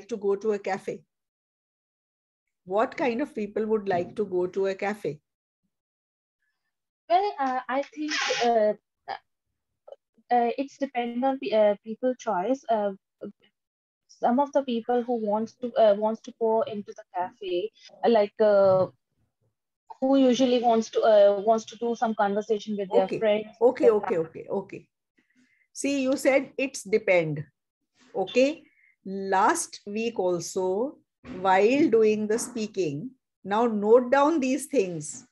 like to go to a cafe? What kind of people would like to go to a cafe? Well, I think it's depend on people choice. Some of the people who wants to go into the cafe, like who usually wants to do some conversation with their Okay, friends, okay, their okay, okay, okay. See, you said it's depend. Okay. Last week also, while doing the speaking, now note down these things.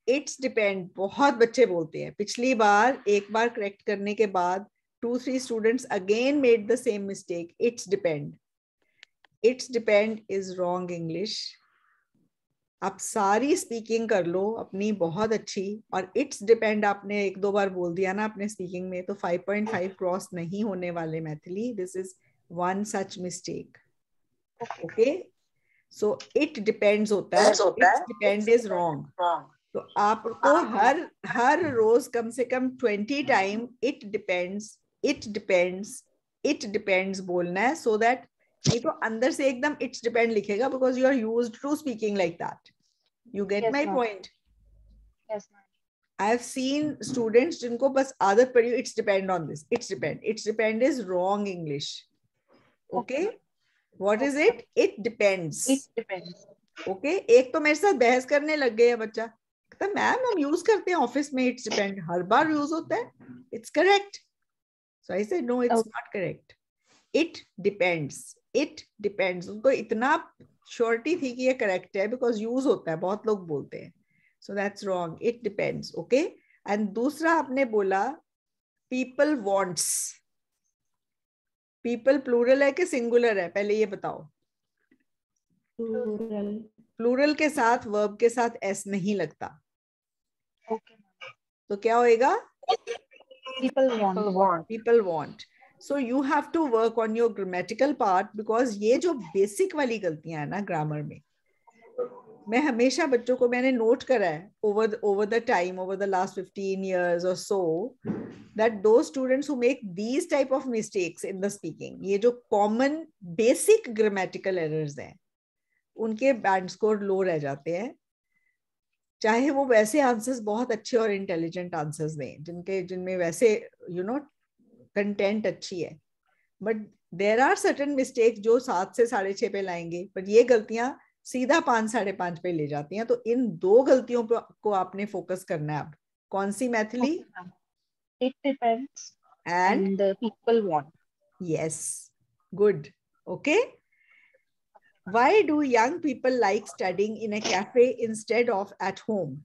It's depend. बहुत बच्चे बोलते हैं. पिछली बार एक बार correct करने के बाद 2-3 students again made the same mistake. It's depend. It's depend is wrong English. आप सारी स्पीकिंग कर लो अपनी बहुत अच्छी, और इट्स डिपेंड आपने एक दो बार बोल दिया ना अपने स्पीकिंग में, तो 5.5 क्रॉस नहीं होने वाले Maithili. This is one such mistake. Okay, so it depends होता है, इट्स डिपेंड इज रॉन्ग. तो आपको हर रोज कम से कम 20 टाइम इट डिपेंड्स बोलना है, सो दैट नहीं तो अंदर से एकदम इट्स डिपेंड लिखेगा, because you are used to speaking like that. You get yes, my ma'am. point? Yes, ma'am. I have seen students जिनको बस आदत पड़ी it's depend on this. It's depend is wrong English. Okay? What is it? It depends. It depends. Okay? एक तो मेरे साथ बहस करने लग गया बच्चा, कहता मैम हम यूज करते हैं ऑफिस में it's depend, her bar use होता है, it's correct. So I said no, it's not correct. It depends. It depends. उनको इतना श्योरिटी थी कि ये करेक्ट है बिकॉज यूज होता है, बहुत लोग बोलते हैं. So that's wrong. It depends. Okay. And दूसरा आपने बोला पीपल वांट्स. पीपल प्लूरल है कि सिंगुलर है, पहले ये बताओ. Plural. प्लूरल के साथ वर्ब के साथ एस नहीं लगता. Okay. तो क्या होएगा? People want. People want. So you have to work on your grammatical part, because ये जो बेसिक वाली गलतियां है ना ग्रामर में, मैं हमेशा बच्चों को मैंने नोट करा है over the time, over the last 15 years or so, that those students who make these type of mistakes in the speaking, ये जो common basic grammatical errors हैं, उनके बैंड स्कोर लो रह जाते हैं, चाहे वो वैसे आंसर्स बहुत अच्छे और इंटेलिजेंट आंसर्स दें जिनमें वैसे कंटेंट अच्छी है, but there are certain mistake जो 7 से 6.5 पे लाएंगे, पर ये गलतियां सीधा 5-5.5 पे ले जाती हैं. तो इन दो गलतियों को आपने फोकस करना है. अब कौन सी Maithili? It depends and people want. Yes, good. Okay. Why do young people like studying in a cafe instead of at home?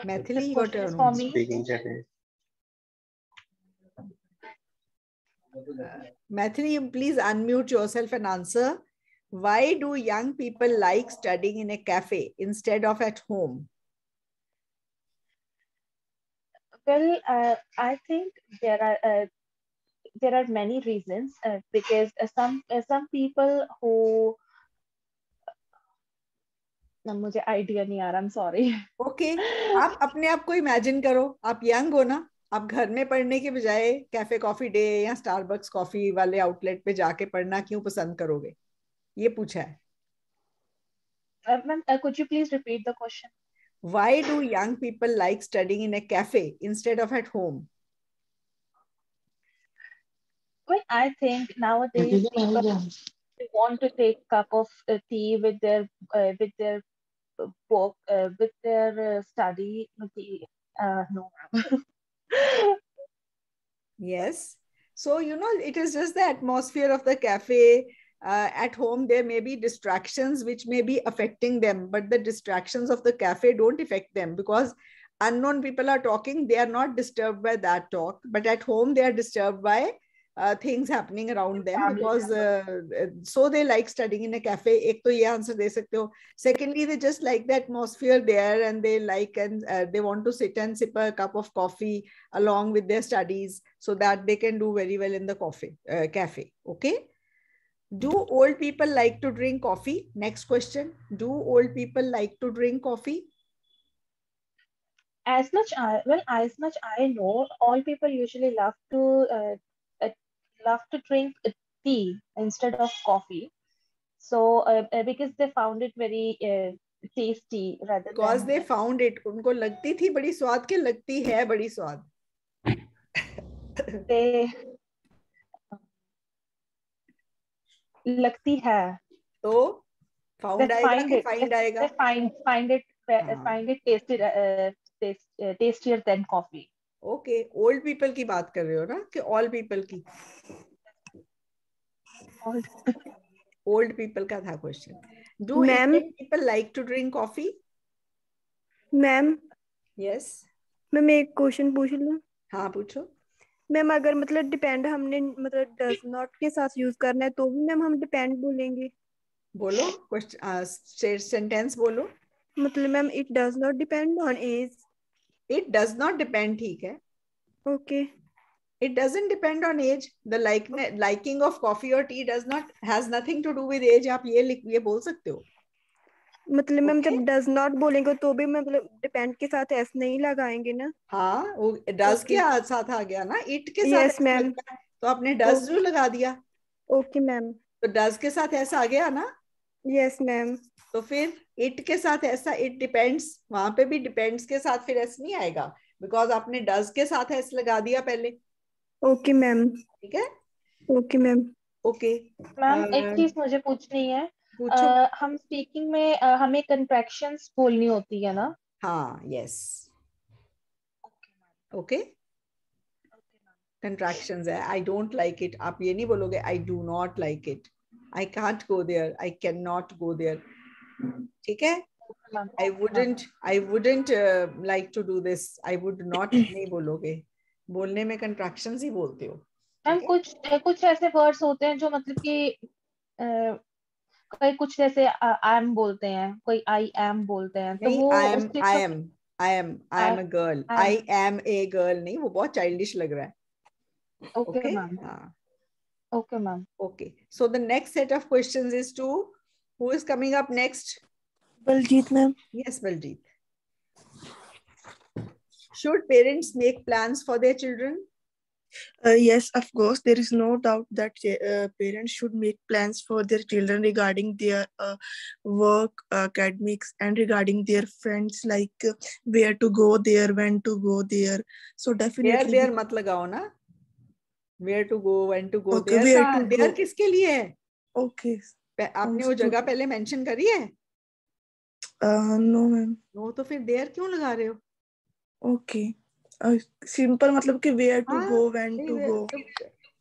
Maithili, your turn. For me. Maithili, please unmute yourself and answer. Why do young people like studying in a cafe instead of at home? Well, I think there are many reasons, because some people who मुझे idea नहीं आ रहा. I'm sorry. Okay, आप अपने आप को imagine करो, आप young हो ना, आप घर में पढ़ने के बजाय कैफे कॉफी डे या स्टारबक्स कॉफी वाले आउटलेट पे जाके पढ़ना क्यों पसंद करोगे? ये पूछा है. Ma'am, could you please repeat the question? Why do young people like studying in a cafe instead of at home? Well, I think nowadays people want to take a cup of tea with their book, with their study. No. Yes. So, it is just the atmosphere of the cafe. At home, there may be distractions which may be affecting them, but the distractions of the cafe don't affect them, because unknown people are talking. They are not disturbed by that talk, but at home, they are disturbed by things happening around them, because so they like studying in a cafe. एक तो ये answer दे सकते हो. Secondly, they just like the atmosphere there, and they like and they want to sit and sip a cup of coffee along with their studies, so that they can do very well in the cafe. Okay. Do old people like to drink coffee? Next question. Do old people like to drink coffee? As much I know, all people usually love to drink tea instead of coffee. So because they found it very tasty rather Because than they found it, उनको लगती थी बड़ी स्वाद के, लगती है बड़ी स्वाद. they लगती है. तो They फाउंड आएगा find कि it. फाइंड They आएगा? find it tastier than coffee. Okay, old people की बात कर रहे हो ना कि ऑल पीपल की? ओल्ड पीपल का था question. Do ma'am Indian people like to drink coffee? Ma'am yes. Ma'am एक क्वेश्चन पूछ लूं? हाँ पूछो. मैम अगर मतलब डिपेंड हमने मतलब डज नॉट के साथ यूज करना है तो भी मैम हम डिपेंड बोलेंगे? बोलो क्वेश्चन, सेंटेंस बोलो. मतलब ma'am it does not depend on age. It does not depend, ठीक है. Okay. It doesn't depend on age. The liking of coffee or tea has nothing to do with age. आप ये बोल सकते हो. मतलब मैम Okay? जब does not बोलेंगे तो भी मतलब डिपेंड के साथ एस नहीं लगाएंगे ना? हाँ, वो डज के Okay. साथ आ गया ना, इट के साथ यस ऐसा मैम. लगता है तो आपने डज जो लगा दिया. Okay ma'am. तो डज के साथ ऐसा आ गया ना. Yes ma'am. तो फिर इट के साथ ऐसा, इट डिपेंड्स, वहां पे भी डिपेंड्स के साथ फिर ऐसा नहीं आएगा, बिकॉज आपने डज के साथ ऐसा लगा दिया पहले. Okay ma'am. ठीक है. Okay ma'am. ओके. मैम एक चीज मुझे पूछनी है. पूछो. हम स्पीकिंग में हमें कंट्रैक्शंस बोलनी होती है ना? हाँ, यस. ओके. कंट्रैक्शंस है. आई डोंट लाइक इट, आप ये नहीं बोलोगे I do not like it. I can't go there, I can not go there. ठीक है. I wouldn't like to do this, I would not नहीं बोलोगे. बोलने में कंट्रैक्शंस ही बोलते हो. मैम कुछ ऐसे वर्ड्स होते हैं जो मतलब कि कोई कुछ जैसे आई एम बोलते हैं, कोई आई एम बोलते हैं, तो नहीं, वो आई उसके am a girl. I am a girl नहीं, वो बहुत चाइल्डिश लग रहा है. Okay Okay. Ma'am. Okay ma'am. Okay. So the next set of questions is to who is coming up next? Baljit ma'am. Yes, Baljit. Should parents make plans for their children? Yes, of course. There is no doubt that parents should make plans for their children regarding their work, academics, and regarding their friends, like where to go there, when to go there. So definitely. There मत लगाओ ना. Where to go, when to go. Okay, there where कहाँ? to There go. किसके लिए है? Okay. आपने वो जगह पहले मेंशन करी है? No ma'am. No, तो फिर there क्यों लगा रहे हो? Okay. Simple मतलब कि where to go, when to go.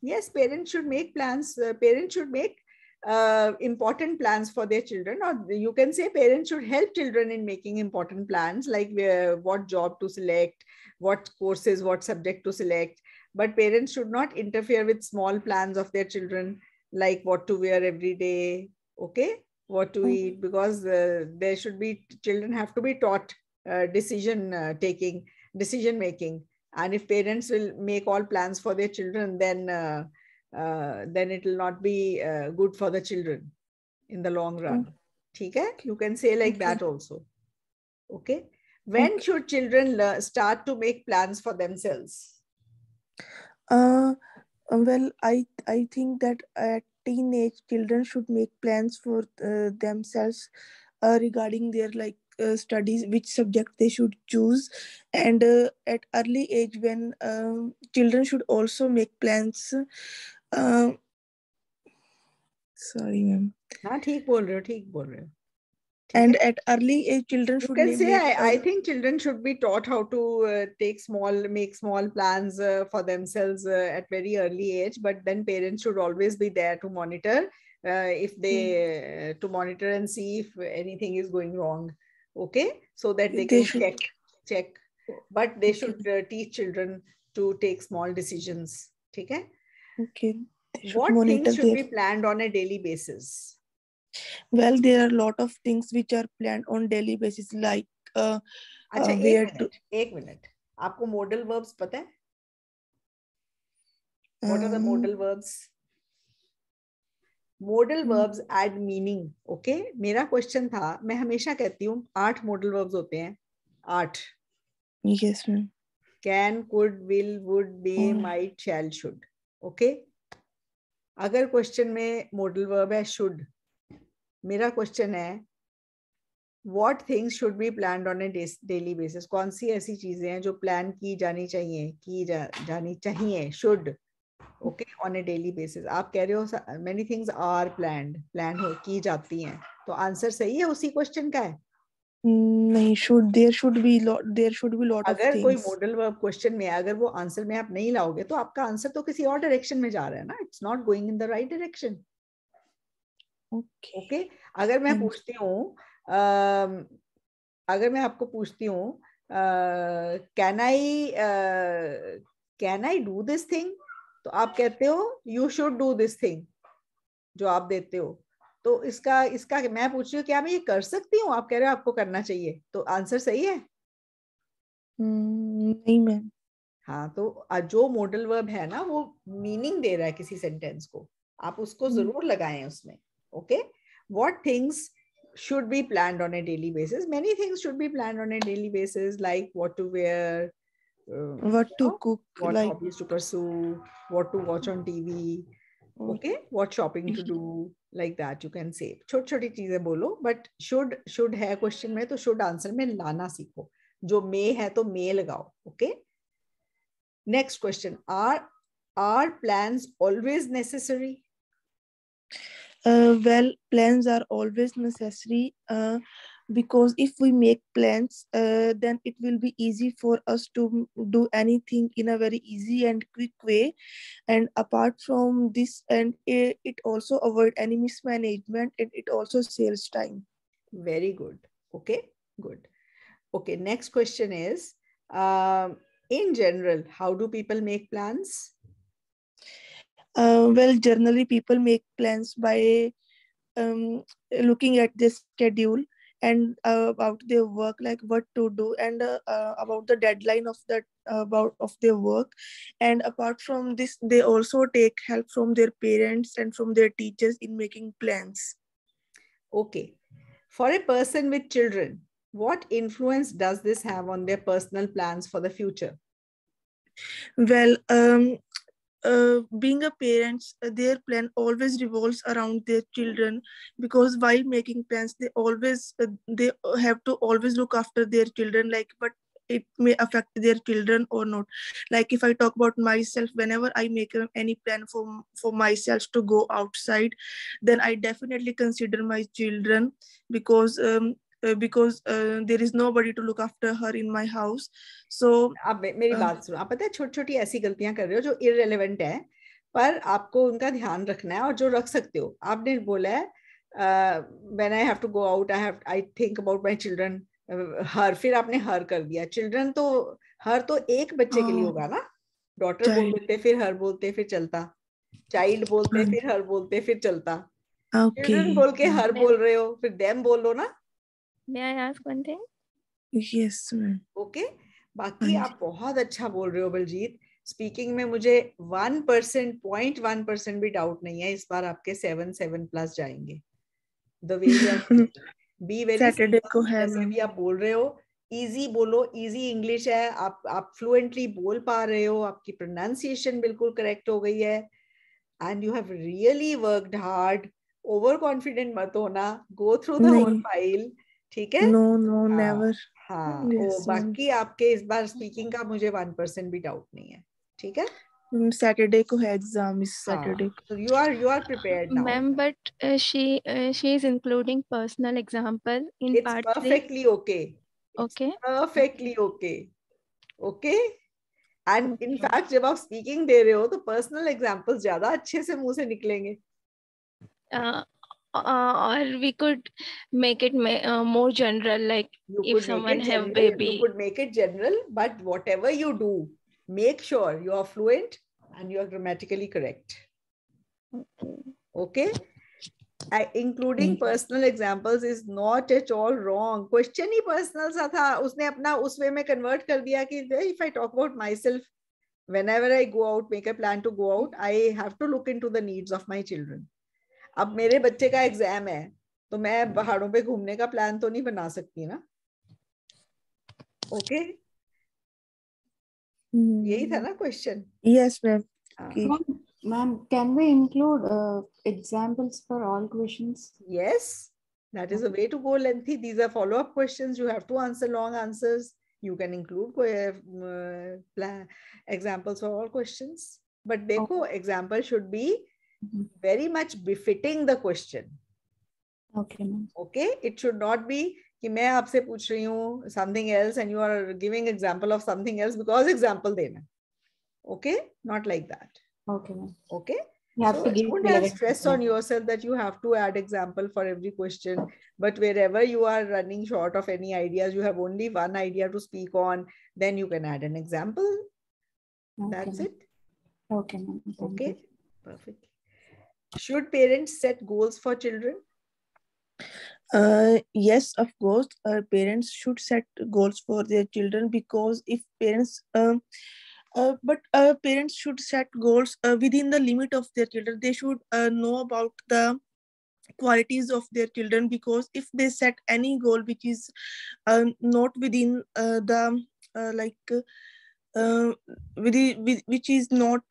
Yes, parents should make plans. Parents should make important plans for their children, or you can say parents should help children in making important plans, like what job to select, what courses, what subject to select. But parents should not interfere with small plans of their children, like what to wear every day, okay, what to eat, because there should be, children have to be taught decision making. And if parents will make all plans for their children, then it will not be good for the children in the long run. Okay? You can say like that also. Okay. When should children start to make plans for themselves? Well, I think that at teenage children should make plans for themselves regarding their studies, which subject they should choose, and at early age when children should also make plans. Sorry ma'am. हाँ, ठीक बोल रहे हो. And at early age children should you can say make, I think children should be taught how to make small plans for themselves at very early age, but then parents should always be there to monitor if they to monitor and see if anything is going wrong, okay, so that they can check, but they should teach children to take small decisions. Okay. Okay. What things should be planned on a daily basis? Well, there are a lot of things which are planned on daily basis, like अच्छा, एक minute, आपको modal verbs पता है? What are the modal verbs? Modal verbs add meaning. Okay, मेरा question था, मैं हमेशा कहती हूँ 8 modal verbs होते हैं. 8. Yes ma'am. Can, could, will, would, may, might, shall, should. Okay. अगर क्वेश्चन में मॉडल वर्ब है शुड, मेरा क्वेश्चन है what things should be planned on A daily basis, कौन सी ऐसी चीजें हैं जो प्लान की जानी चाहिए, जानी चाहिए, should, okay, on A daily basis. आप कह रहे हो मेनी थिंग्स आर प्लान हो की जाती हैं, तो आंसर सही है उसी क्वेश्चन का है। नहीं, there should be lot of अगर कोई things. मॉडल वर्ब क्वेश्चन में, अगर वो आंसर में आप नहीं लाओगे तो आपका आंसर तो किसी और डायरेक्शन में जा रहा है ना, it's not going in the right direction. Okay. Okay, अगर मैं Thanks. पूछती हूँ, अगर मैं आपको पूछती हूँ can I do this thing, तो आप कहते हो you should do this thing, जो आप देते हो। तो इसका इसका मैं पूछ रही हूँ क्या मैं ये कर सकती हूँ, आप कह रहे हो आपको करना चाहिए, तो आंसर सही है। नहीं मैम। हाँ, तो जो मॉडल वर्ब है ना वो मीनिंग दे रहा है किसी सेंटेंस को, आप उसको जरूर लगाएं उसमें। Okay, what things should be planned on a daily basis, many things should be planned on a daily basis, like what to wear, What to cook, what like hobbies to pursue, what to watch on TV, okay, what shopping to do, like that you can say। छोटी छोटी चीजें बोलो, but should है question में तो should answer में लाना सीखो, जो may है तो may लगाओ। Okay, next question, are plans always necessary? well, plans are always necessary, because if we make plans, then it will be easy for us to do anything in a very easy and quick way. And apart from this, and it also avoid any mismanagement, and it also saves time. Very good. Okay, good. Okay, next question is, in general, how do people make plans? Well, generally people make plans by looking at their schedule and about their work, like what to do, and about the deadline of that about of their work. And apart from this, they also take help from their parents and from their teachers in making plans. Okay, for a person with children, what influence does this have on their personal plans for the future? Well, being a parent, their plan always revolves around their children, because while making plans, they have to always look after their children, like, but it may affect their children or not. Like if I talk about myself, whenever I make any plan for myself to go outside, then I definitely consider my children, because there is nobody to look after her in my house. So आप मेरी बात सुनो, आप पता है छोटी छोटी ऐसी गलतियां कर रहे हो जो इररिलेवेंट है, पर आपको उनका ध्यान रखना है, और जो रख सकते हो। आपने बोला है when I have to go out I think about my children, her, फिर आपने हर कर दिया। चिल्ड्रन तो हर तो एक बच्चे के लिए होगा ना, डॉटर बोल देते फिर हर बोलते फिर चलता, चाइल्ड बोलते फिर हर बोलते फिर चलता, चिल्ड्रन बोल के हर बोल रहे हो, फिर देम बोलो ना। May I ask one thing? yes ma'am. Okay, बाकी आप बहुत अच्छा बोल रहे हो बलजीत। स्पीकिंग में मुझे 1% भी डाउट नहीं है, इस बार आपके 7+ जाएंगे। The way you R be very, Saturday को है जैसे भी आप बोल रहे हो, इजी बोलो, इजी इंग्लिश है, आप फ्लुएंटली बोल पा रहे हो, आपकी प्रोनाउंसिएशन बिल्कुल करेक्ट हो गई है, and you have really worked hard. Over confident मत होना, go through the whole file, ठीक है? No never. हाँ, बाकी आपके इस बार स्पीकिंग का मुझे 1% भी डाउट नहीं है, ठीक है? सैटरडे को है एग्जाम, इस सैटरडे को। So you are prepared now. Ma'am, but she is including personal example in It's part 3. perfectly okay. Okay. Perfectly okay. Okay? And in fact, जब आप स्पीकिंग दे रहे हो तो पर्सनल एग्जांपल्स ज्यादा अच्छे से मुंह से निकलेंगे। Or we could make it more general, like if someone have baby. You could make it general, but whatever you do, make sure you are fluent and you are grammatically correct. Okay? Including personal examples is not at all wrong. Question he personal सा था, उसने अपना उस वे में convert कर दिया कि if I talk about myself, whenever I go out, make a plan to go out, I have to look into the needs of my children. अब मेरे बच्चे का एग्जाम है तो मैं पहाड़ों पे घूमने का प्लान तो नहीं बना सकती ना। ओके, यही था ना question? Yes ma'am. Ma'am, can we include examples for all questions? Yes, that is a way to go lengthy. These are follow-up questions. You have to answer long answers. You can include examples for all questions. But देखो, example should be very much befitting the question. Okay, ma'am. Okay, it should not be कि मैं आपसे पूछ रही हूँ something else and you are giving example of something else because example देना. Okay, not like that. Okay, ma'am. Okay. You have So to give don't have relevant stress on example. yourself that you have to add example for every question. But wherever you are running short of any ideas, you have only one idea to speak on, then you can add an example. Okay, That's ma'am. it. Okay, ma'am. Thank Okay, you. perfect. Should parents set goals for children? Yes, of course. Parents should set goals for their children because if parents, parents should set goals within the limit of their children. They should know about the qualities of their children, because if they set any goal which is not within the which is not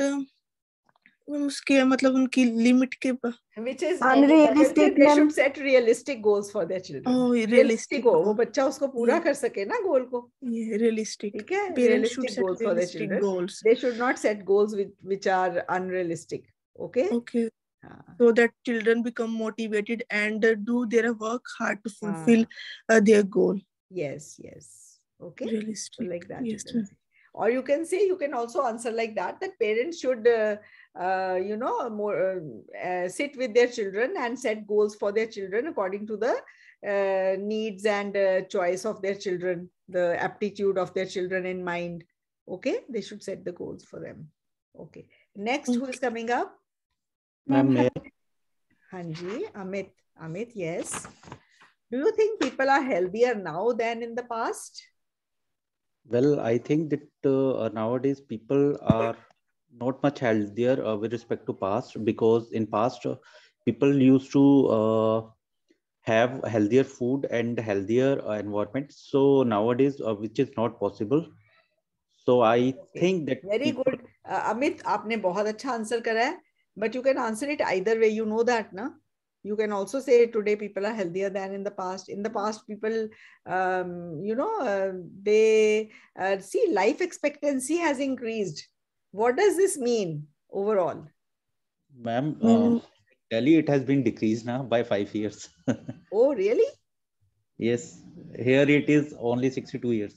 उसके मतलब उनकी limit के Which is Unrealistic, they ma'am. should set realistic goals for their children. realistic हो, वो बच्चा उसको पूरा Yeah. कर सके ना गोल को. realistic. ठीक है? Parents should Realistic set goals for their realistic children. goals. They should not set goals which are unrealistic. Okay? Okay. हाँ. So that children become motivated and do their work hard to fulfill their goal. Yes, yes. Okay. So Realistic. like that. Yes, You can say. Or you can say, you can also answer like that parents should, sit with their children and set goals for their children according to the needs and choice of their children, the aptitude of their children in mind. Okay. They should set the goals for them. Okay. Next, who is coming up? Ma'am, Hanji, Amit. Amit, yes. Do you think people are healthier now than in the past? well, I think that nowadays people are not much healthier with respect to past, because in past people used to have healthier food and healthier environment. So nowadays, which is not possible. So I think that very people, good. Amit, आपने बहुत अच्छा answer करा है. But you can answer it either way. You know that, na? You can also say today people are healthier than in the past. In the past, people, they see life expectancy has increased. What does this mean overall? ma'am, Delhi, it has been decreased now by 5 years. Oh, really? Yes, here it is only 62 years.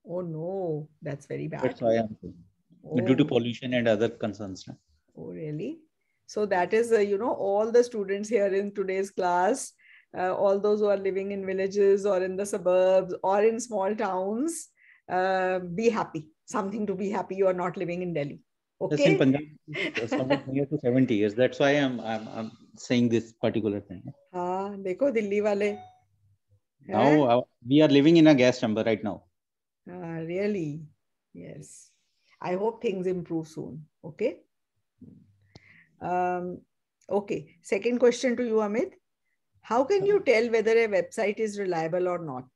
Oh no, that's very bad. That's why I'm saying, due to pollution and other concerns. Na? Oh, really? So that is, all the students here in today's class, all those who are living in villages or in the suburbs or in small towns, be happy. Something to be happy. You are not living in Delhi. Yes, Okay. in Punjab, it's somewhat near to 70 years. That's why I'm saying this particular thing. हाँ, देखो दिल्ली वाले. Now we are living in a gas chamber right now. Really? Yes. I hope things improve soon. Okay. Okay. Second question to you, Amit. How can you tell whether a website is reliable or not?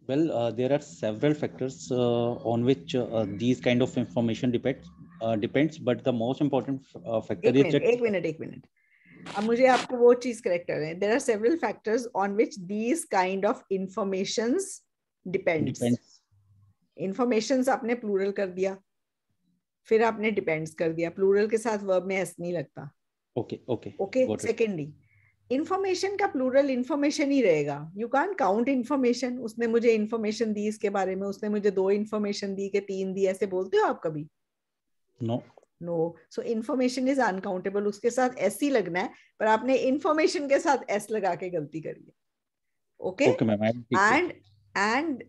Well, there are several factors on which these kind of information depends. But the most important factor is that. एक minute. अब मुझे आपको वो चीज correct कर रहे हैं. There are several factors on which these kind of informations depends. Informations आपने plural कर दिया, फिर आपने depends कर दिया. Plural के साथ verb में s नहीं लगता. Okay. Secondly, information का plural information ही रहेगा. You can't count information. उसने मुझे information दी इसके बारे में, उसने मुझे 2 information दी के 3 दी, ऐसे बोलते हो आप कभी? No. So information is uncountable. उसके साथ s ही लगना है, पर आपने information के साथ s लगा के गलती करी है. Okay, ma'am. And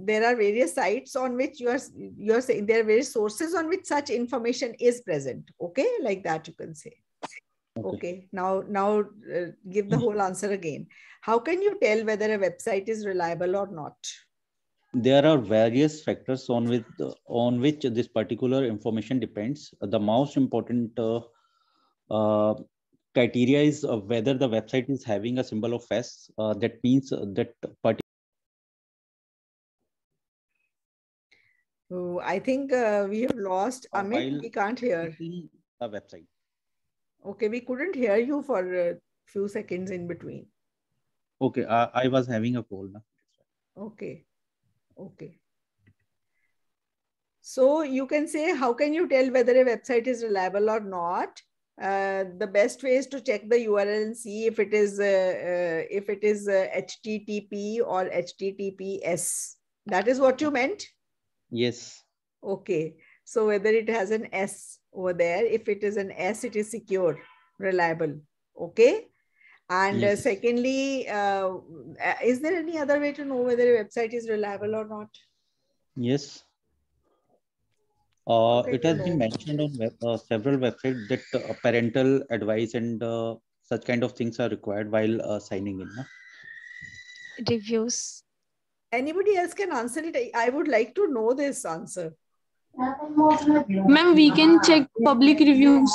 there are various sites on which you are saying there are various sources on which such information is present. Okay, like that you can say. Okay. Now give the whole answer again. How can you tell whether a website is reliable or not? There are various factors on which this particular information depends. The most important criteria is whether the website is having a symbol of S. That means that Oh, I think we have lost Amit. While We can't hear. visiting a website. Okay, we couldn't hear you for a few seconds in between. Okay, I was having a call now. Okay, okay. So you can say, how can you tell whether a website is reliable or not? The best way is to check the URL and see if it is HTTP or HTTPS. That is what you meant? Yes. Okay. So whether it has an S over there, if it is an S, it is secure, reliable. Okay. And Yes. secondly, is there any other way to know whether a website is reliable or not? Yes. can It you has been know? mentioned on several websites that parental advice and such kind of things are required while signing in. Reviews. Anybody else can answer it? I would like to know this answer. Ma'am, we can check public reviews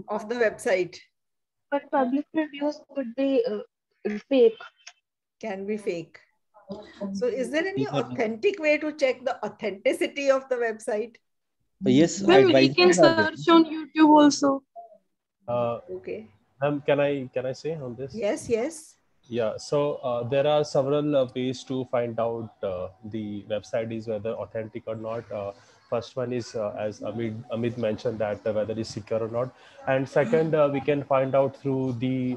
Of the website. But public reviews could be fake. Can be fake. So is there any These are- authentic way to check the authenticity of the website? Yes, Ma'am, we advices can are there. search on YouTube also. Okay. Can I say on this? Yes, yes. Yeah, so there are several ways to find out the website is whether authentic or not. First one is, as Amit mentioned, that whether it's secure or not. And second, we can find out through the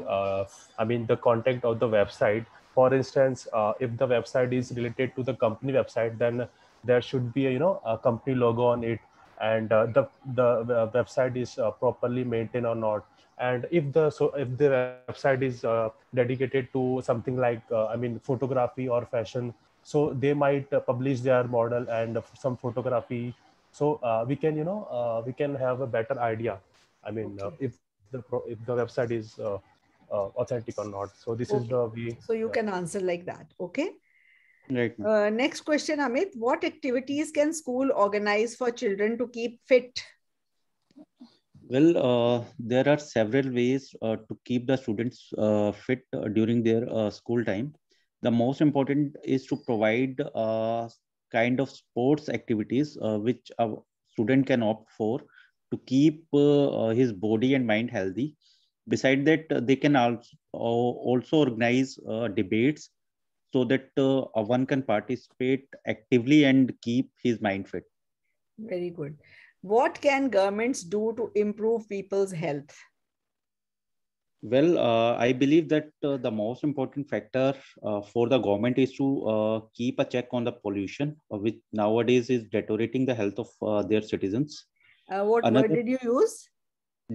content of the website. For instance, if the website is related to the company website, then there should be a company logo on it, and the website is properly maintained or not. And if the website is dedicated to something like photography or fashion, so they might publish their model and some photography, so we can have a better idea, Okay. if the website is authentic or not. So this is Okay. the way. So you can answer like that. Okay. Right. ma'am. Next question, Amit. What activities can school organize for children to keep fit? Well, there are several ways to keep the students fit during their school time. The most important is to provide kind of sports activities which a student can opt for to keep his body and mind healthy. Beside that, they can also organize debates so that one can participate actively and keep his mind fit. Very good. What can governments do to improve people's health? Well, I believe that the most important factor for the government is to keep a check on the pollution, which nowadays is deteriorating the health of their citizens. What Another word did you use?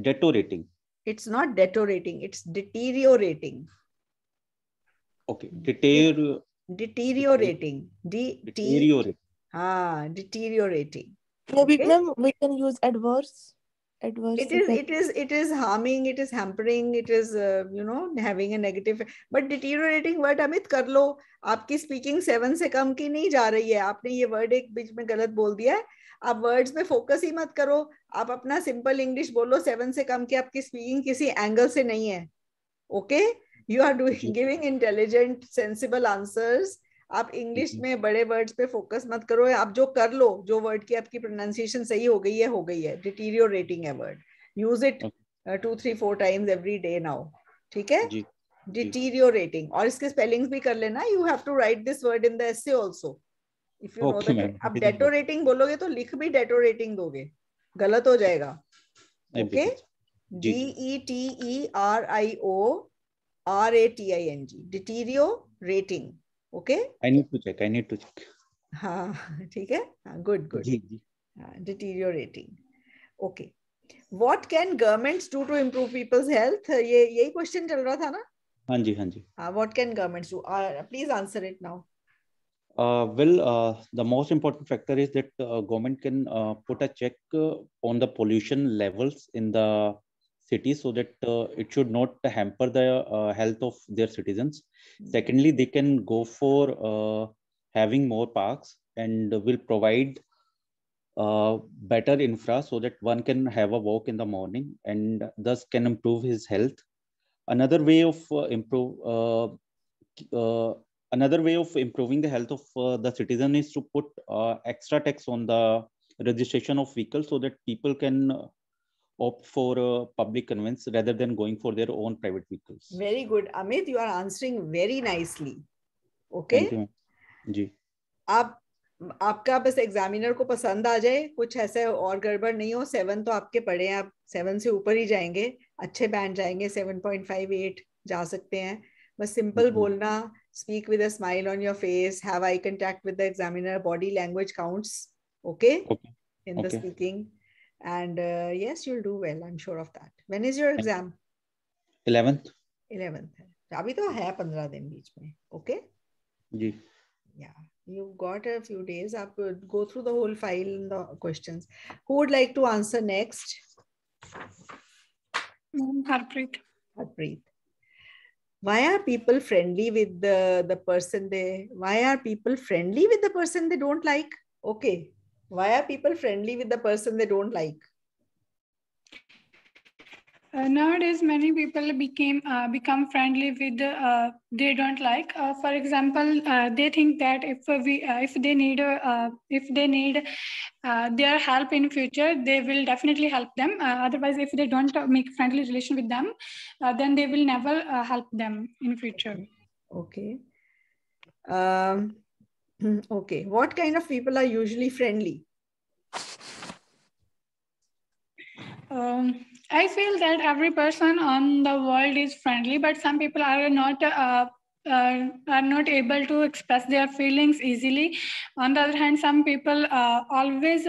deteriorating. It's not deteriorating, it's deteriorating. Okay, Deteriorating. deteriorate. Deteriorating. Maybe, Okay. ma'am, we can use adverse. Adverse effect. It is harming, it is hampering, it is having a negative. But deteriorating word Amit कर लो, आपकी speaking 7 से कम की नहीं जा रही है, आपने ये वर्ड एक बीच में गलत बोल दिया है. आप वर्ड्स पे फोकस ही मत करो, आप अपना सिंपल इंग्लिश बोलो. 7 से कम की आपकी स्पीकिंग किसी एंगल से नहीं है. Okay, you are doing giving intelligent sensible answers. आप इंग्लिश में बड़े वर्ड्स पे फोकस मत करो. आप जो कर लो, जो वर्ड की आपकी प्रोनाउंसिएशन सही हो गई है. डिटीरियोरेटिंग है word. Use it 2, 3, 4 times every day now. ठीक है. डिटीरियोरेटिंग. और इसके स्पेलिंग्स भी कर लेना. You have to write this word in the essay also if you know that. अब डेटोरेटिंग बोलोगे तो लिख भी डेटोरेटिंग दोगे, गलत हो जाएगा. Okay. DETERIORATING. Deteriorating. Okay. I need to check. हाँ, ठीक है. Good. Ji. Deteriorating. Okay. What can governments do to improve people's health? यही question चल रहा था ना? हाँ जी. What can governments do? Please answer it now. The most important factor is that government can put a check on the pollution levels in the city so that it should not hamper the health of their citizens. Secondly, they can go for having more parks and will provide better infra so that one can have a walk in the morning and thus can improve his health. Another way of another way of improving the health of the citizen is to put extra tax on the registration of vehicles so that people can opt for public conveyance rather than going for their own private vehicles. Very good, Amit. You are answering very nicely. Thank Okay. you. जी. आपका बस examiner को पसंद आ जाए, कुछ ऐसे और गड़बड़ नहीं हो. 7 तो आपके पढ़े हैं, आप 7 से ऊपर ही जाएंगे, अच्छे बैंड जाएंगे, 7.58 जा सकते हैं. बस सिंपल बोलना, speak with a smile on your face, have eye contact with the examiner, body language counts. Okay. In the speaking, and yes, you'll do well, I'm sure of that. When is your exam? 11th. 11th. अभी तो है 15 दिन बीच में. Okay. Ji. Yeah, you've got a few days. Up, go through the whole file and the questions. Who would like to answer next? Harpreet. Harpreet. Why are people friendly with the person they? Why are people friendly with the person they don't like? Okay. Why are people friendly with the person they don't like? Nowadays, many people become friendly with they don't like. For example, they think that if they need their help in future, they will definitely help them. Otherwise, if they don't make friendly relation with them, then they will never help them in future. Okay. Okay. What kind of people are usually friendly? I feel that every person on the world is friendly, but some people are not able to express their feelings easily. On the other hand, some people always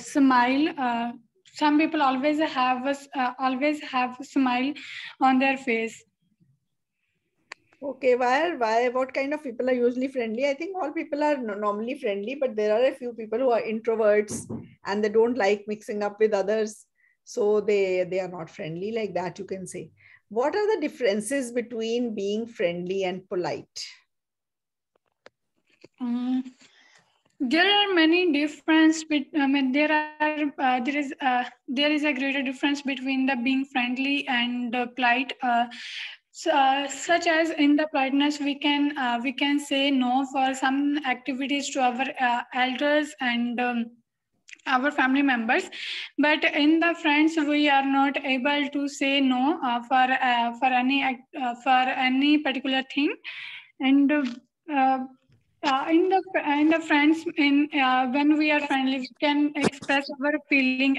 smile. Some people always have a smile on their face. Okay, why? What kind of people are usually friendly? I think all people are normally friendly, but there are a few people who are introverts and they don't like mixing up with others. So they are not friendly like that, you can say. What are the differences between being friendly and polite? There are many differences. There is a greater difference between the being friendly and polite. Such as in the politeness, we can say no for some activities to our elders and our family members, but in the friends we are not able to say no for any particular thing, and in the friends when we are friendly we can express our feeling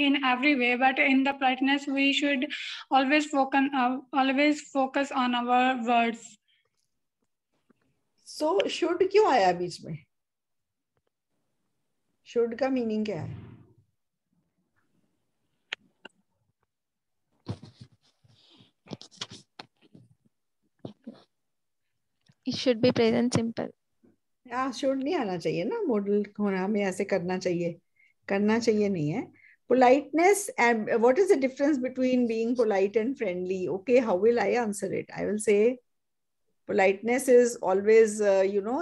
in every way, but in the politeness we should always focus on our words. So should क्यों आया बीच में? Should का meaning क्या है? It should be present simple. should नहीं आना चाहिए ना, modal होना, हमें ऐसे करना चाहिए नहीं है. Politeness, and what is the difference between being polite and friendly? Okay, how will I answer it? I will say politeness is always,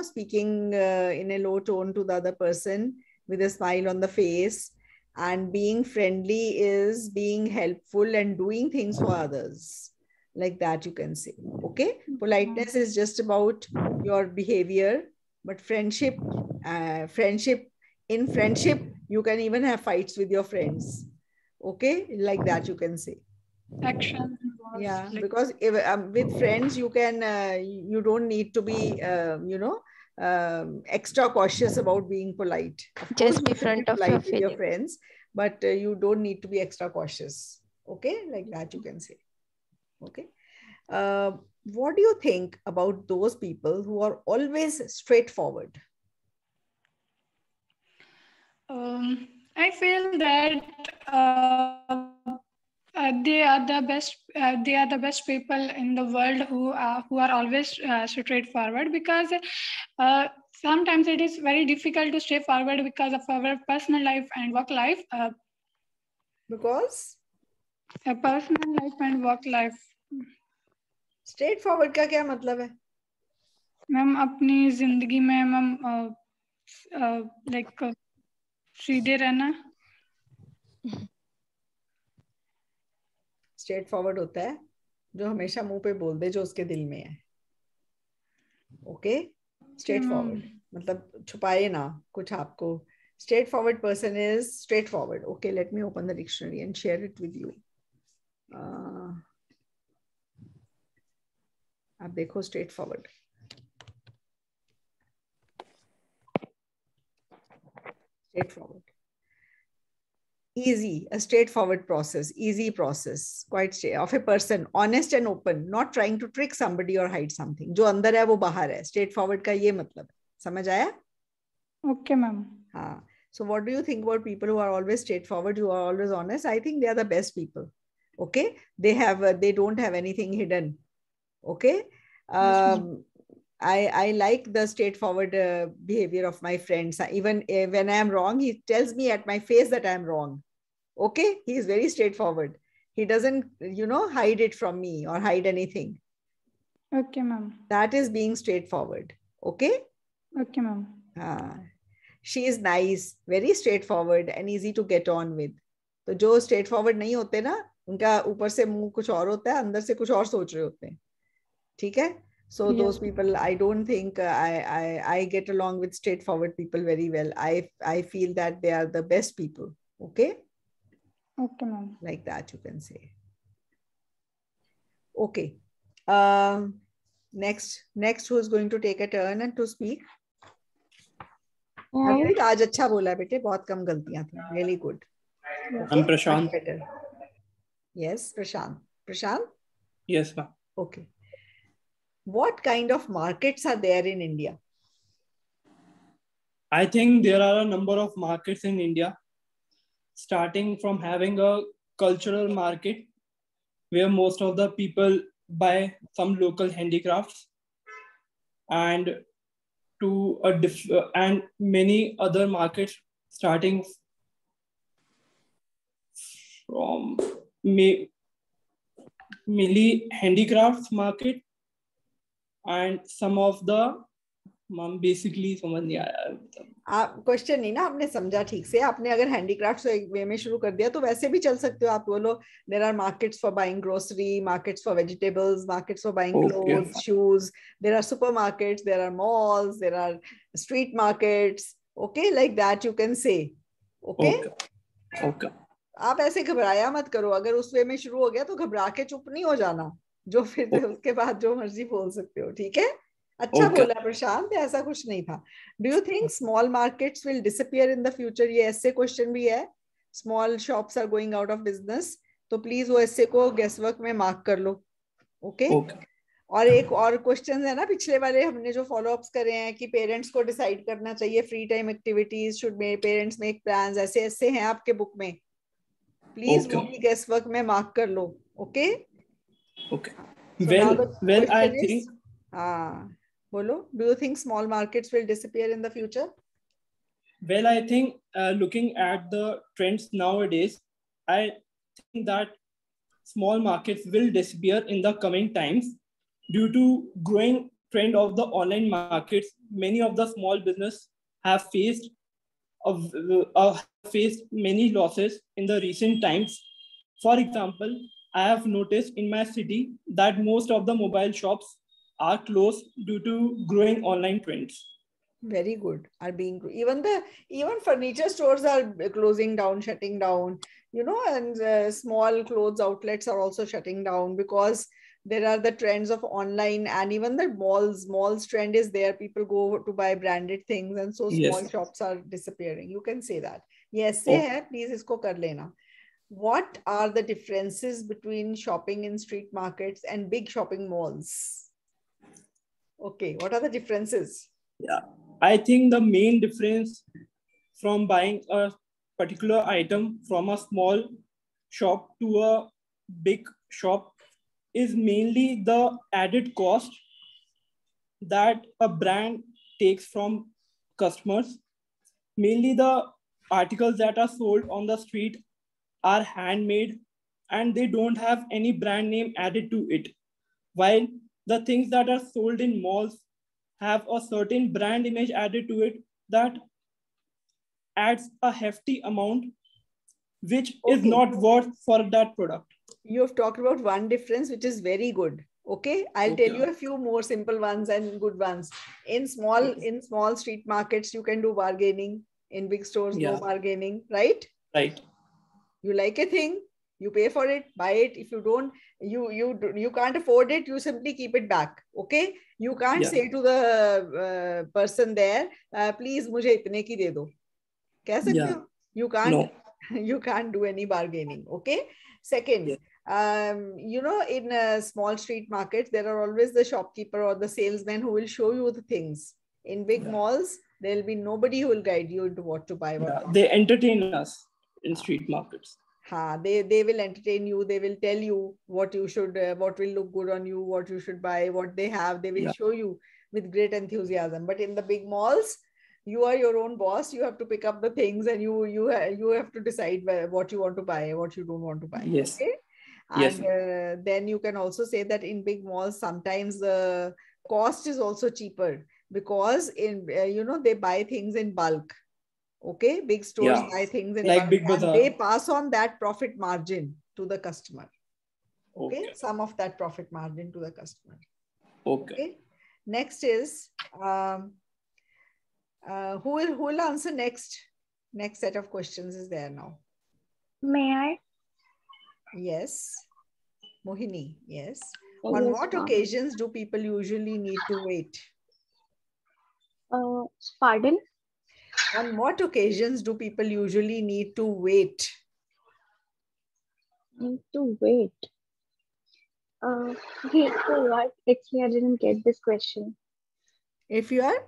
speaking in a low tone to the other person with a smile on the face. And being friendly is being helpful and doing things for others. Like that, you can say. Okay, politeness is just about your behavior, but friendship, in friendship, you can even have fights with your friends. Okay, like that, you can say. Action. Yeah, because if, with friends, you can, you don't need to be, extra cautious about being polite. Just be front of your with your friends, but you don't need to be extra cautious. Okay, like that, you can say. Okay. What do you think about those people who are always straightforward? I feel that they are the best. They are the best people in the world who are always straightforward, because sometimes it is very difficult to stay forward because of our personal life and work life. Because? Personal life and work life. Straightforward का क्या मतलब है? Ma'am अपनी जिंदगी में ma'am like सीधे रहना. Straightforward होता है जो हमेशा मुंह पे बोल दे जो उसके दिल में है. ओके, स्ट्रेट फॉरवर्ड, मतलब छुपाए ना कुछ आपको. Straightforward person is straightforward. Okay, let me open the dictionary and share it with you. आप देखो straightforward. Straightforward. Easy, a straightforward process, easy process, quite straight, of a person, honest and open, not trying to trick somebody or hide something. जो अंदर है वो बाहर है. Straightforward का ये मतलब. समझ आया? Okay, ma'am. हाँ. So what do you think about people who are always straightforward, who are always honest? I think they are the best people. Okay, they don't have anything hidden. Okay, I like the straightforward behavior of my friends. Even when I am wrong, he tells me at my face that I am wrong. Okay, he is very straightforward. He doesn't, hide it from me or hide anything. Okay, ma'am. That is being straightforward. Okay. Okay, ma'am. She is nice, very straightforward and easy to get on with. तो जो straightforward नहीं होते ना, उनका ऊपर से मुंह कुछ और होता है, अंदर से कुछ और सोच रहे होते हैं. ठीक है? So those people, I don't think I get along with straightforward people very well. I feel that they are the best people. Okay? Okay, ma'am. Like that you can say. Okay. Next who is going to take a turn and to speak? आज अच्छा बोला बेटे, बहुत कम गलतियां थी. Really good. I'm Prashant. Better. Yes, Prashant. Prashant? Yes, ma'am. Okay. What kind of markets are there in India? I think there are a number of markets in India, starting from having a cultural market where most of the people buy some local handicrafts, and to and many other markets, starting from mainly handicrafts market, and some of the basically समझ नहीं आया. Question नहीं ना आपने समझा ठीक से. आपने अगर हैंडीक्राफ्ट एक वे में शुरू कर दिया तो वैसे भी चल सकते हो. आप बोलो there are markets for buying grocery, markets for vegetables, markets for buying clothes, shoes. There are supermarkets, there are malls, there are street markets. Okay, like that you can say. Okay. Okay. आप ऐसे घबराया मत करो. अगर उस वे में शुरू हो गया तो घबरा के चुप नहीं हो जाना. जो फिर उसके बाद जो मर्जी बोल सकते हो. ठीक है? अच्छा बोला प्रशांत, ऐसा कुछ नहीं था. Do you think small markets will disappear in the future? ये ऐसे क्वेश्चन भी है. Small shops are going out of business. तो प्लीज वो ऐसे को गेस वर्क में मार्क कर लो. ओके. और एक और क्वेश्चन है ना पिछले वाले हमने जो फॉलो अप्स करे हैं कि पेरेंट्स को डिसाइड करना चाहिए free time activities, should parents make plans, ऐसे ऐसे हैं आपके बुक में. प्लीज वो भी गेस वर्क में मार्क कर लो. Okay. Okay. Well, I think. Bolo, do you think small markets will disappear in the future? Well, I think looking at the trends nowadays, I think that small markets will disappear in the coming times due to growing trend of the online markets. Many of the small business have faced many losses in the recent times. For example, I have noticed in my city that most of the mobile shops are closed due to growing online trends. Very good. Are being even furniture stores are closing down, shutting down, and small clothes outlets are also shutting down because there are the trends of online, and even the malls trend is there. People go to buy branded things, and so small shops are disappearing. You can say that. Yes, say hai, please isko kar lena. What are the differences between shopping in street markets and big shopping malls? Okay, what are the differences? Yeah, I think the main difference from buying a particular item from a small shop to a big shop is mainly the added cost that a brand takes from customers. Mainly the articles that are sold on the street are handmade and they don't have any brand name added to it. While the things that are sold in malls have a certain brand image added to it that adds a hefty amount, which is not worth for that product. You have talked about one difference, which is very good. Okay, I'll tell you a few more simple ones and good ones. In small street markets, you can do bargaining. In big stores, no bargaining, right? Right. You like a thing, you pay for it, buy it. If you don't, you can't afford it, you simply keep it back. Okay, you can't say to the person there, please मुझे इतने की दे दो. कह सकते हो? You can't. No. You can't do any bargaining. Okay. Second, you know, in small street markets, there are always the shopkeeper or the salesman who will show you the things. In big malls, there will be nobody who will guide you into what to buy. They entertain us in street markets. They will entertain you. They will tell you what you should, what will look good on you, what you should buy, what they have. They will show you with great enthusiasm. But in the big malls, you are your own boss. You have to pick up the things, and you have to decide what you want to buy, what you don't want to buy. Yes. Okay? And then you can also say that in big malls, sometimes the cost is also cheaper because in you know, they buy things in bulk. Okay, big stores buy things in like bulk, Big Bazaar. and they pass on that profit margin to the customer. Okay, some of that profit margin to the customer. Okay. Next is who will answer next? Next set of questions is there now. May I? Yes. Mohini, yes. On what occasions do people usually need to wait? Pardon? On what occasions do people usually need to wait? Need to wait. Wait for what? Actually, I didn't get this question. If you are?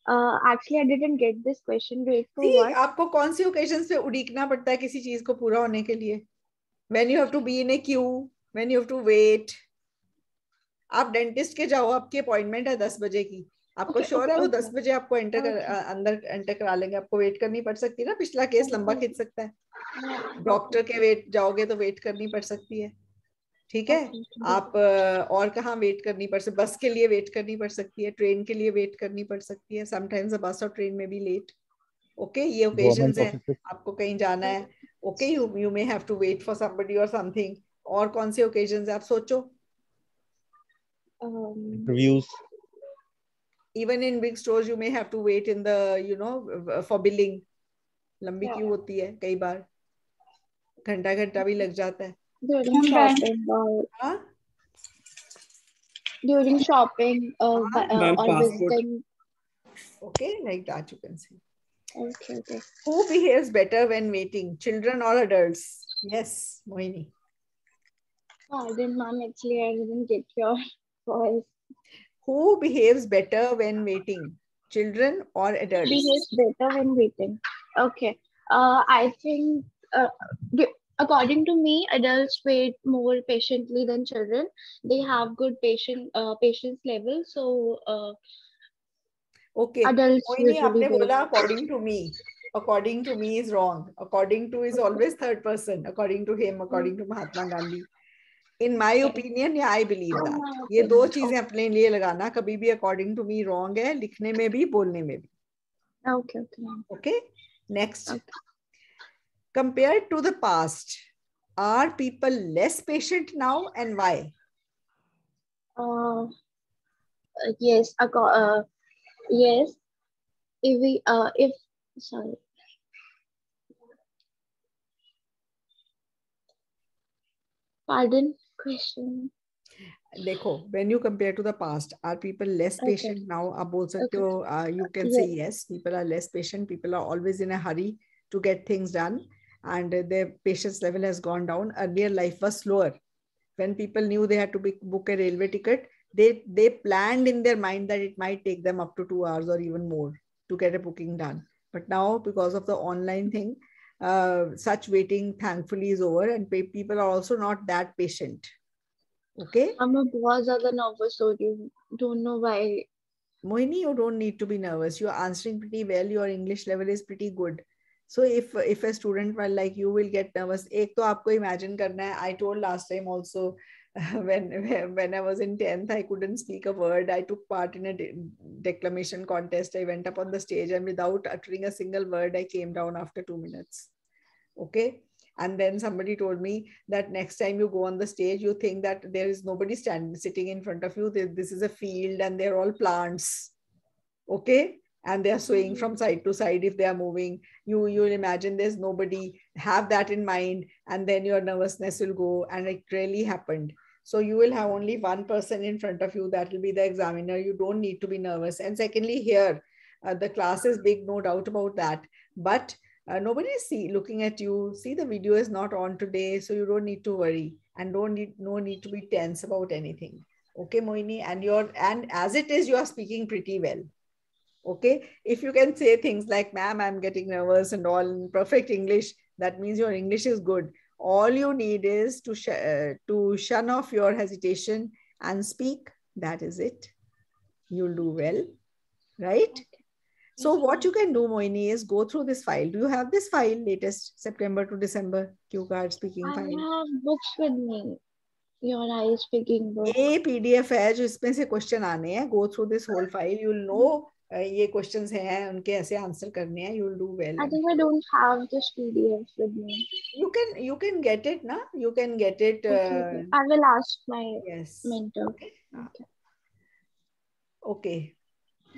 Actually, I didn't get this question. Wait for See, what? आपको कौन सी occasions पे उड़ीकना पड़ता है किसी चीज को पूरा होने के लिए? When you have to be in a queue, when you have to wait. आप डेंटिस्ट के जाओ, आपकी अपॉइंटमेंट है 10 बजे की, आपको श्योर है वो 10 बजे आपको अंदर एंटर करा लेंगे, आपको वेट करनी पड़ सकती है ना, पिछला केस लंबा खींच सकता है। डॉक्टर के वेट जाओगे तो वेट करनी पड़ सकती है, ठीक है। आप और कहाँ वेट करनी पड़ सकती, बस के लिए वेट करनी पड़ सकती है, ट्रेन के लिए वेट करनी पड़ सकती है, समटाइम्स बस और ट्रेन में भी लेट। ओके, ये ओकेजन्स है, आपको कहीं जाना है, okay, you may have to wait for somebody और समथिंग। और कौन से ओकेजन्स है आप सोचो? Interviews. Even in big stores you may have to wait in the, you know, for billing. लंबी क्यू होती है, कई बार घंटा घंटा भी लग जाता है। During shopping or visiting. Okay, like that you can see. Okay. Who behaves better when waiting, children or adults? Yes, Mohini. Pardon, ma'am. Actually, I didn't get your voice. Who behaves better when waiting, children or adults? Behaves better when waiting. Okay. I think, according to me, adults wait more patiently than children. They have good patience level. So, okay. Adults Mohini, आपने बोला according to me. According to me is wrong. According to is always third person. According to him, according to Mahatma Gandhi. In my opinion, yeah, I believe that. ये दो चीजें अपने लिए लगाना, कभी भी according to me wrong है, लिखने में भी, बोलने में भी. Okay. Next. Compared to the past, are people less patient now, and why? Yes. Yes. Sorry. Pardon? Question. देखो, when you compare to the past, are people less patient now? आप बोल सकते हो, you can say yes, people are less patient. People are always in a hurry to get things done, and their patience level has gone down. Earlier, life was slower. When people knew they had to book a railway ticket, they planned in their mind that it might take them up to 2 hours or even more to get a booking done. But now, because of the online thing, such waiting thankfully is over, and people are also not that patient. Okay. I'm बहुत ज़्यादा nervous हो रही हूँ. Don't know why. Mohini, you don't need to be nervous. You are answering pretty well. Your English level is pretty good. So if a student like you will get nervous, एक तो आपको imagine करना है. I told last time also, when I was in 10th, I couldn't speak a word. I took part in a declamation contest. I went up on the stage, and without uttering a single word, I came down after 2 minutes. Okay. And then somebody told me that next time you go on the stage, you think that there is nobody sitting in front of you. This is a field and they're all plants. Okay. And they're swaying from side to side if they are moving. You'll imagine there's nobody. Have that in mind, and then your nervousness will go. And it really happened. So you will have only one person in front of you. That will be the examiner. You don't need to be nervous. And secondly, here, the class is big, no doubt about that. But nobody is looking at you. See, the video is not on today, so you don't need to worry, and no need to be tense about anything. Okay, Moini, and as it is, you are speaking pretty well. Okay, if you can say things like, ma'am, I'm getting nervous and all in perfect English, that means your English is good. All you need is to shun off your hesitation and speak. That is it. You'll do well, right? Okay. So what you can do, Moini, is go through this file. Do you have this file, latest September to December cue card speaking file? I have books with me. Your eye speaking book. ये PDF है जो इसमें से question आने हैं. Go through this whole file. You'll know ये questions हैं, उनके ऐसे आंसर करने हैं. You'll do well. I think I don't have this PDF with me. You can get it, na? You can get it. Okay. I will ask my mentor. Okay. Okay.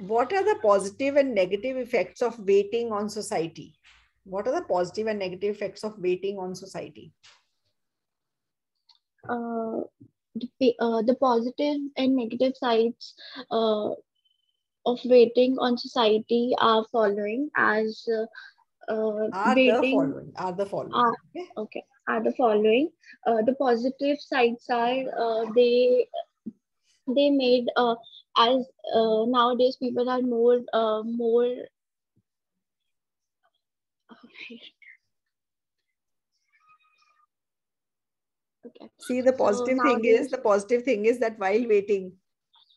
What are the positive and negative effects of waiting on society? What are the positive and negative effects of waiting on society? The positive and negative sides of waiting on society are following as waiting are the following. Are the following. The positive sides are they made as nowadays people are more Okay. See, the positive thing is that while waiting,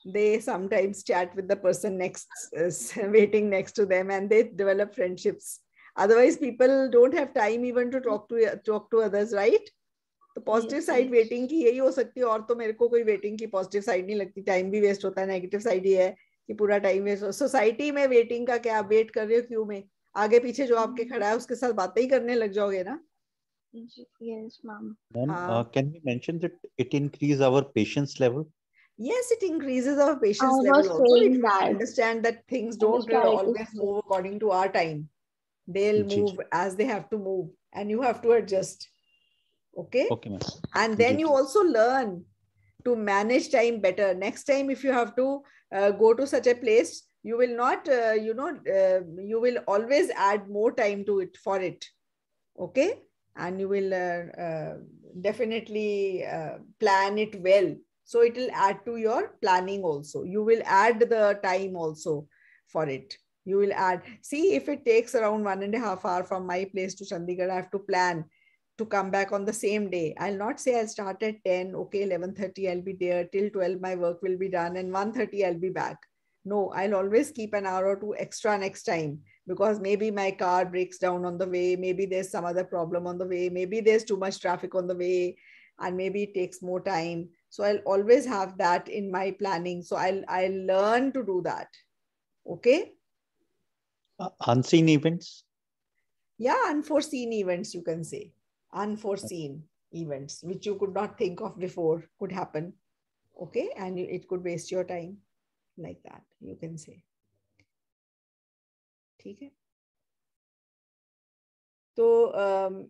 they sometimes chat with the person waiting next to them, and they develop friendships. Otherwise, people don't have time even to talk to others, right? The positive side waiting की यही हो सकती है, और तो मेरे को कोई waiting की positive side नहीं लगती. Time भी waste होता है. Negative side ये है कि पूरा time waste हो. Society में waiting का क्या, आप wait कर रहे हो क्यों में? आगे पीछे जो आपके खड़ा है उसके साथ बातें ही करने लग जाओगे ना? Yes, ma'am. Can we mention that it increases our patience level? Yes, it increases our patience level also. If we understand that things don't always move according to our time. They'll move as they have to move, and you have to adjust. Okay? Okay, ma'am. And then you also learn to manage time better. Next time, if you have to go to such a place, you will not, you will always add more time to it for it. Okay? And you will definitely plan it well. So it will add to your planning also. You will add the time also for it. You will add. See, if it takes around 1.5 hours from my place to Chandigarh, I have to plan to come back on the same day. I'll not say I'll start at 10. Okay, 11:30 I'll be there. Till 12 my work will be done, and 1:30 I'll be back. No, I'll always keep an hour or two extra next time, because maybe my car breaks down on the way. Maybe there's some other problem on the way. Maybe there's too much traffic on the way, and maybe it takes more time. So I'll always have that in my planning. So I'll learn to do that. Okay. Unseen events. Yeah, unforeseen events, you can say. Unforeseen events, which you could not think of before, could happen. Okay. And it could waste your time. Like that, you can say. ठीक है. तो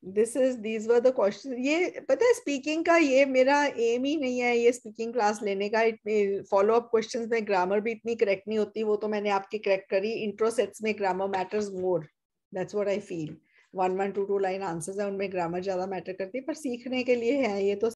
these were the questions. ये पता है speaking का ये मेरा aim ही नहीं है ये speaking class लेने का. Follow up questions में grammar भी इतनी correct नहीं होती, वो तो मैंने आपकी correct करी. Intro sets में grammar matters more. That's what I feel. 1, 1, 2, 2 line answers है, उनमें grammar ज़्यादा matter करती है, पर सीखने के लिए है ये तो